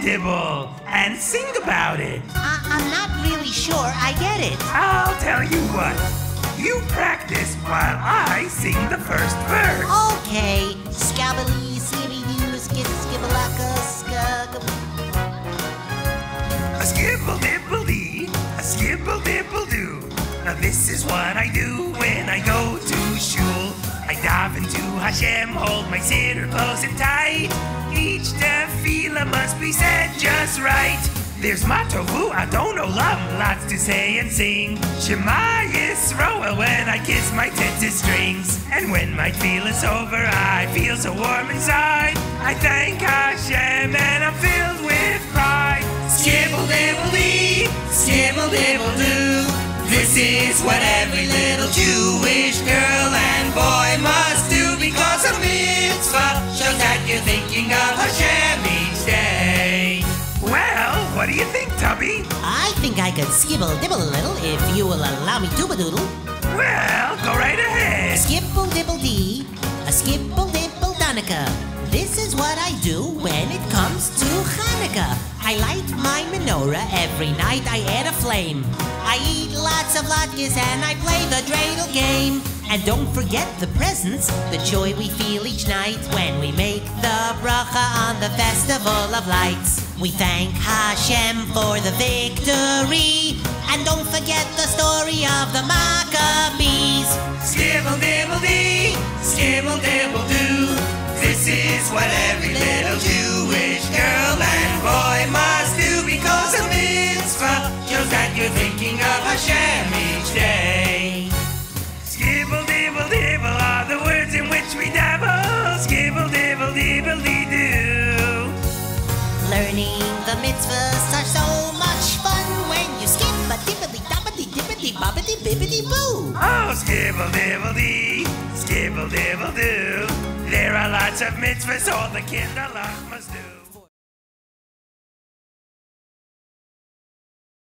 dibble and sing about it. I'm not really sure I get it. I'll tell you what. You practice while I sing the first verse. Okay. Scabbly, skibby-doo, skibbalaka, skug. A skibble-dibble-dee, a skibble-dibble-doo. Now this is what I do when I go to shul. I dive into Hashem, hold my siddur close and tight. Each tefillah must be said just right. There's Matovu, Adon Olam, lots to say and sing. Shema Yisroel when I kiss my tzitzit strings. And when my tefillah's over, I feel so warm inside. I thank Hashem and I'm filled with pride. Skibble-dibble-dee, skibble-dibble-doo. This is what every little Jewish girl and boy must do, because a mitzvah shows that you're thinking of Hashem each day. Well, what do you think, Tubby? I think I could skibble-dibble a little if you will allow me to badoodle. Well, go right ahead. Skibble-dibble-dee, a skibble-dibble-donica. This is what I do when it comes to Hanukkah. I light my menorah every night, I add a flame. I eat lots of latkes and I play the dreidel game. And don't forget the presents, the joy we feel each night when we make the bracha on the festival of lights. We thank Hashem for the victory, and don't forget the story of the Maccabees. Skibble-dibble-dee, skibble-dibble-doo. This is what every little Jewish girl and boy must do, because a mitzvah shows that you're thinking of Hashem each day. Skibble-dibble-dibble are the words in which we dabble. Skibble-dibble-dibble-dee-doo. Learning the mitzvahs are so much fun when you skip a dippity-doppity-dippity-boppity-bippity-boo. Oh, skibble-dibble-dee, skibble-dibble-doo. There are lots of mitzvahs all the Kinderlach must do.